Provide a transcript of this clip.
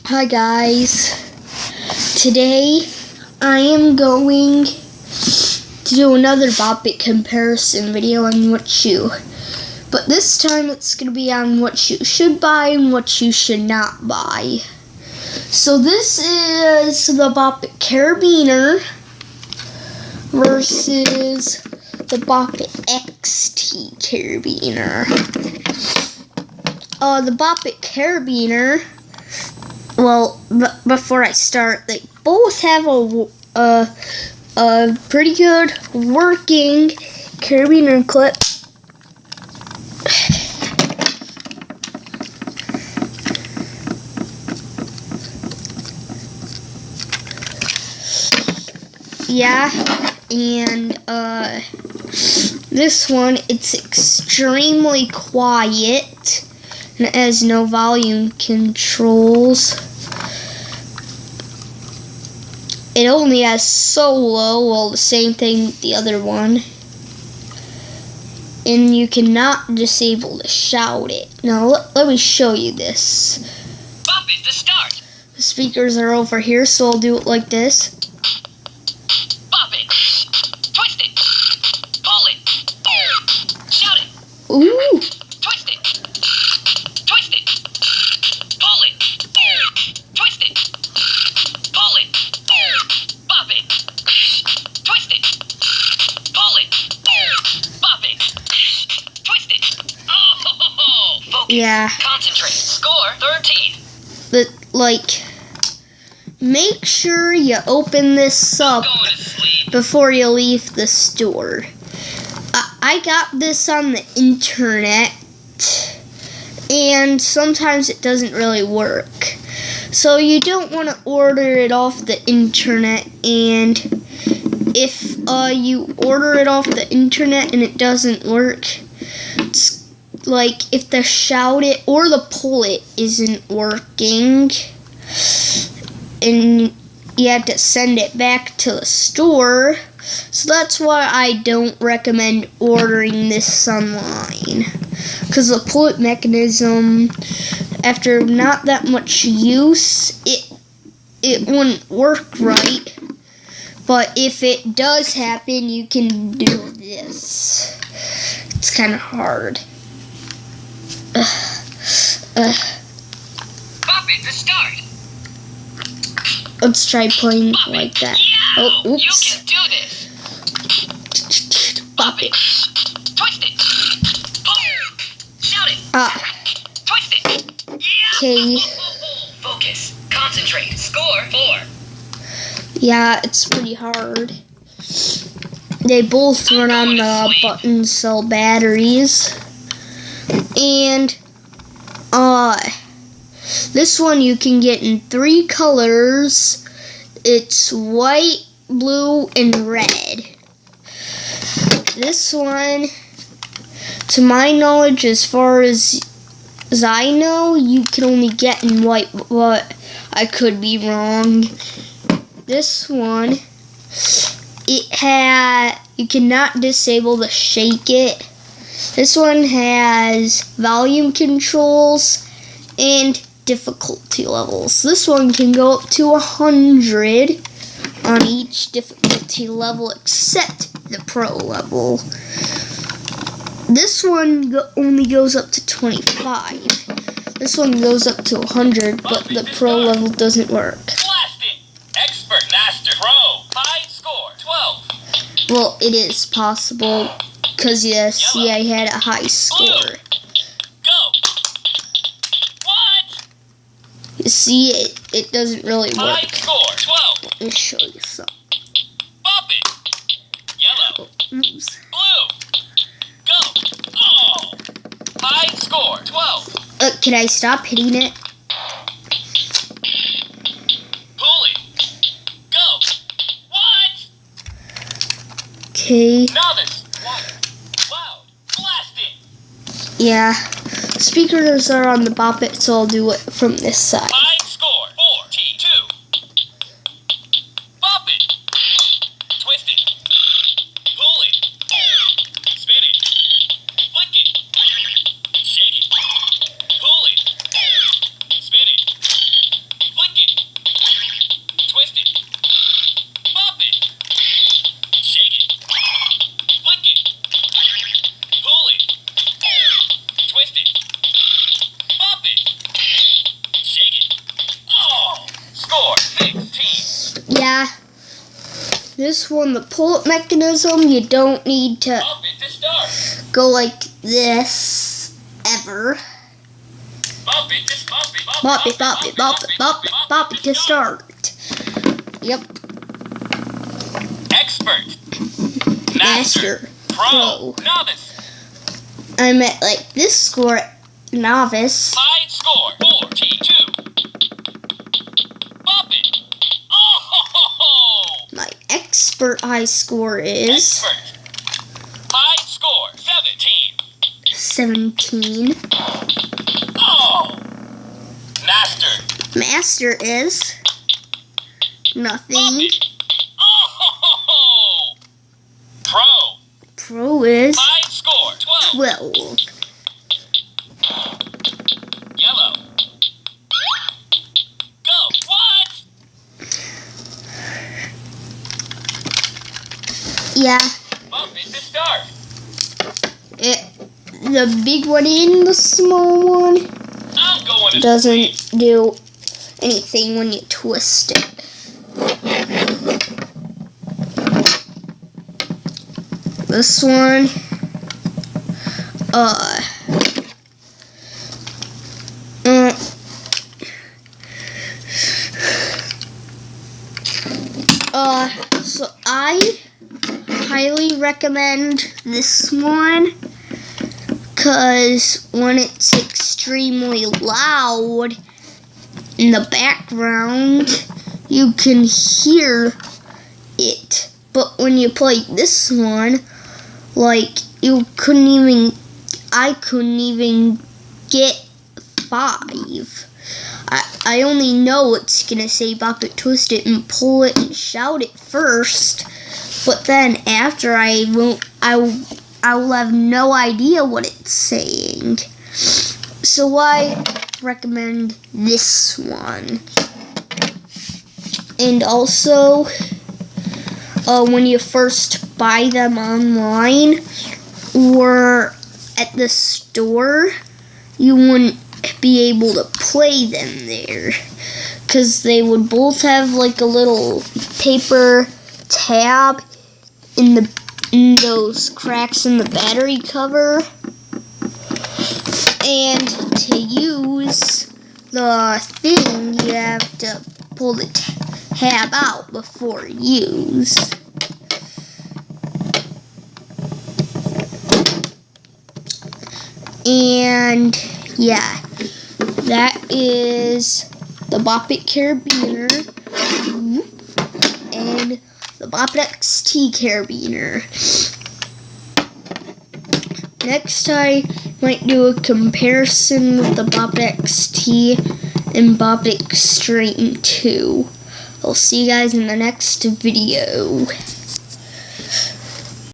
Hi guys, today I am going to do another Bop-It comparison video on what shoe, but this time it's going to be on what you should buy and what you should not buy. So this is the Bop-It Carabiner versus the Bop-It XT Carabiner. The Bop-It Carabiner, well, before I start, they both have a pretty good working carabiner clip. Yeah, and this one, it's extremely quiet and it has no volume controls. It only has solo, well, the same thing with the other one. And you cannot disable the shout it. Now, let me show you this. Bop-It to start. The speakers are over here, so I'll do it like this. Bop-It. Twist it. Pull it. Shout it. Ooh! Twist it. Twist it. Pull it. Twist it. Pull it. Bop-It. Twist it. Pull it. Bop-It. Twist it. Oh! Focus. Yeah. Concentrate. Score 13. Make sure you open this up Going to sleep. before you leave the store. I got this on the internet, and sometimes it doesn't really work. So you don't want to order it off the internet, and if you order it off the internet and it doesn't work, it's like if the shout it or the pull it isn't working, and you have to send it back to the store. So that's why I don't recommend ordering this online, because the pull it mechanism, after not that much use, it wouldn't work right. But if it does happen, you can do this. It's kind of hard. Bop-It to start. Let's try playing Bop-It. like that. Yeah, Oh, you oops. can do this. Bop it. Twist it. Pull. Shout it. Twist it. Yeah. Okay. Focus. Concentrate. Score 4. Yeah, it's pretty hard. They both run on the button cell batteries. And this one you can get in 3 colors. It's white, blue, and red. This one, to my knowledge, as far as I know, you can only get in white, but I could be wrong. This one, you cannot disable the shake it. This one has volume controls and difficulty levels. This one can go up to 100 on each difficulty level except the pro level. This one only goes up to 25. This one goes up to 100, but the pro level doesn't work. Blasting. Expert Master Pro. High score 12. Well, it is possible, because yes, yeah, I had a high score. Go. What? You see, it doesn't really High work. score 12. Let me show you something. Bop-It. Yellow. Oops. Blue. Go. Oh. High score 12. Can I stop hitting it? Pull it. Go. What? Okay. Novice. One. Loud. Blasting. Yeah. Speakers are on the Bop-It, so I'll do it from this side. High score 4. T2. Bop-It. Twist it. Pull it. Spin it. Flick it. Shake it. Pull it. Spin it. Yeah. This one, the pull-up mechanism, you don't need to Bop-It to start. go like this ever. Bop-It to Bop-It. Bop it, bop it, bop it, bop it, bop it to start. Yep. Expert. Master. Pro. Novice. I'm at like this score, novice. High score. 4T2. Bop-It. Oh! My expert high score is Expert. High score. 17. 17. Oh! Master. Master is nothing. Bop-It. Oh! Pro. Pro is High score. 12. 12. Yellow. Go. What? Yeah, Bop-It to start. the big one and the small one I'm going to doesn't do anything when you twist it. This one, so I highly recommend this one, because when it's extremely loud in the background, you can hear it. But when you play this one, like, I couldn't even get 5. I only know it's gonna say bop it, twist it, and pull it, and shout it first. But then after I will have no idea what it's saying. So I recommend this one. And also, when you first buy them online or at the store, you wouldn't be able to play them there, because they would both have like a little paper tab in those cracks in the battery cover, and to use the thing you have to pull the tab out before use. And yeah, that is the Bop-It Carabiner and the Bop-It XT Carabiner. Next, I might do a comparison with the Bop-It XT and Bop-It Extreme 2. I'll see you guys in the next video.